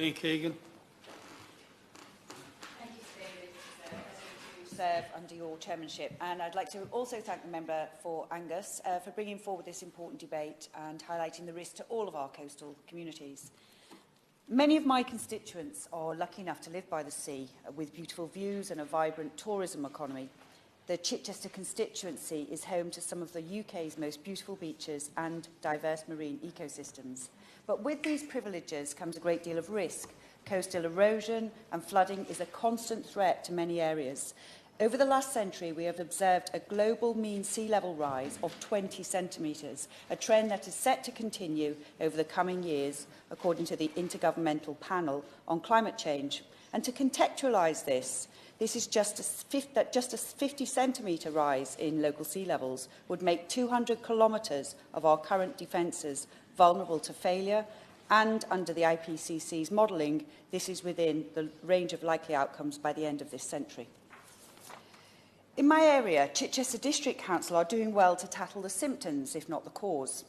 Kerry Keegan. Thank you, David. It's a pleasure to serve under your chairmanship. And I'd like to also thank the member for Angus for bringing forward this important debate and highlighting the risk to all of our coastal communities. Many of my constituents are lucky enough to live by the sea with beautiful views and a vibrant tourism economy. The Chichester constituency is home to some of the UK's most beautiful beaches and diverse marine ecosystems. But with these privileges comes a great deal of risk. Coastal erosion and flooding is a constant threat to many areas. Over the last century, we have observed a global mean sea level rise of 20 centimetres, a trend that is set to continue over the coming years, according to the Intergovernmental Panel on Climate Change. And to contextualise this is just a 50 centimetre rise in local sea levels would make 200 kilometres of our current defences vulnerable to failure, and under the IPCC's modelling, this is within the range of likely outcomes by the end of this century. In my area, Chichester District Council are doing well to tackle the symptoms, if not the cause.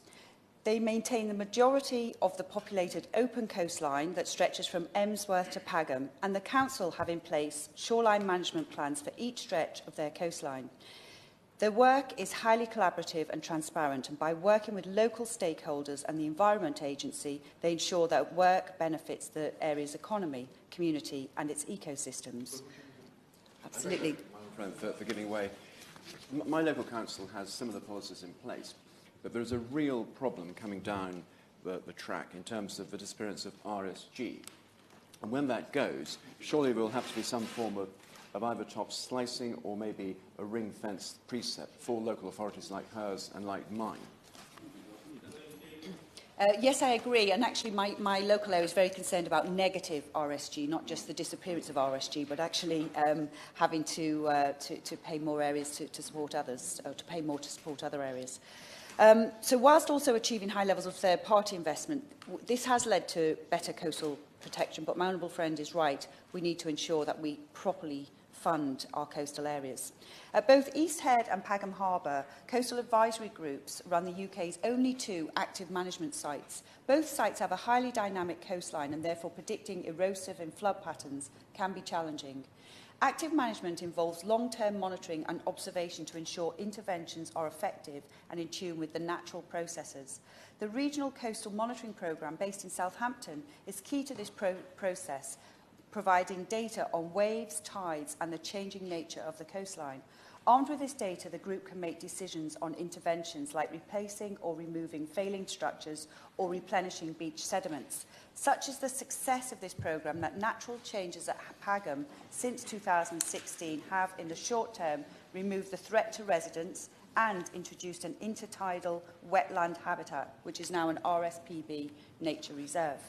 They maintain the majority of the populated open coastline that stretches from Emsworth to Pagham, and the council have in place shoreline management plans for each stretch of their coastline. Their work is highly collaborative and transparent, and by working with local stakeholders and the Environment Agency, they ensure that work benefits the area's economy, community and its ecosystems. Absolutely. For giving way. My local council has similar policies in place, but there is a real problem coming down the track in terms of the disappearance of RSG. And when that goes, surely there will have to be some form of either top slicing or maybe a ring-fenced precept for local authorities like hers and like mine. Yes, I agree. And actually, my local area is very concerned about negative RSG, not just the disappearance of RSG, but actually having to pay more areas to support others, or to pay more to support other areas. So whilst also achieving high levels of third-party investment, this has led to better coastal protection. But my honourable friend is right. We need to ensure that we properly fund our coastal areas. At both East Head and Pagham Harbour, coastal advisory groups run the UK's only 2 active management sites. Both sites have a highly dynamic coastline, and therefore predicting erosive and flood patterns can be challenging. Active management involves long-term monitoring and observation to ensure interventions are effective and in tune with the natural processes. The Regional Coastal Monitoring Programme, based in Southampton, is key to this process, providing data on waves, tides and the changing nature of the coastline. Armed with this data, the group can make decisions on interventions like replacing or removing failing structures or replenishing beach sediments. Such is the success of this programme that natural changes at Pagham since 2016 have, in the short term, removed the threat to residents and introduced an intertidal wetland habitat, which is now an RSPB nature reserve.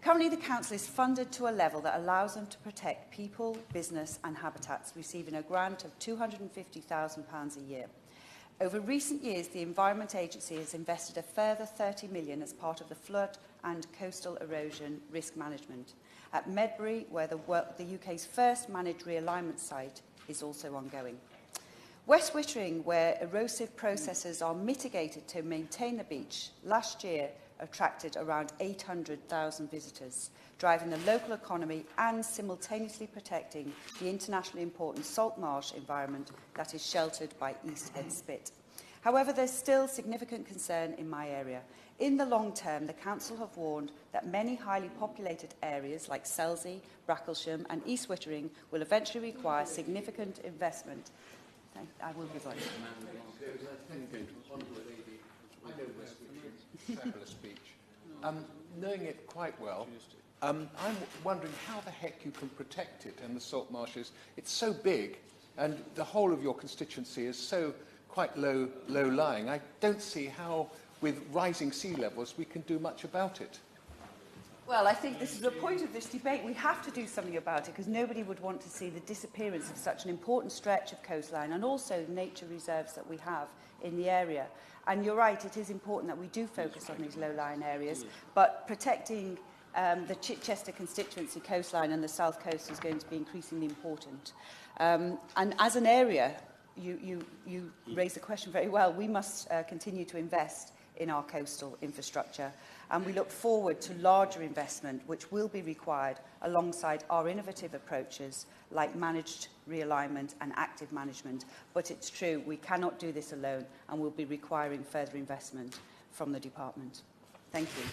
Currently, the Council is funded to a level that allows them to protect people, business and habitats, receiving a grant of £250,000 a year. Over recent years, the Environment Agency has invested a further £30 million as part of the flood and coastal erosion risk management. At Medbury, where the UK's first managed realignment site is also ongoing. West Wittering, where erosive processes are mitigated to maintain the beach, last year attracted around 800,000 visitors, driving the local economy and simultaneously protecting the internationally important salt marsh environment that is sheltered by East Head Spit. However, there's still significant concern in my area. In the long term, the Council have warned that many highly populated areas like Selsey, Bracklesham and East Wittering will eventually require significant investment. I will resign. I know West Wittering, fabulous speech. Knowing it quite well, I'm wondering how the heck you can protect it and the salt marshes. It's so big, and the whole of your constituency is so quite low-lying. I don't see how, with rising sea levels, we can do much about it. Well, I think this is the point of this debate. We have to do something about it, because nobody would want to see the disappearance of such an important stretch of coastline and also nature reserves that we have in the area. And you're right, it is important that we do focus on these low-lying areas, but protecting the Chichester constituency coastline and the south coast is going to be increasingly important. And as an area, you raised the question very well, we must continue to invest in our coastal infrastructure. and we look forward to larger investment which will be required alongside our innovative approaches like managed realignment and active management. But it's true, we cannot do this alone, and we'll be requiring further investment from the department. Thank you.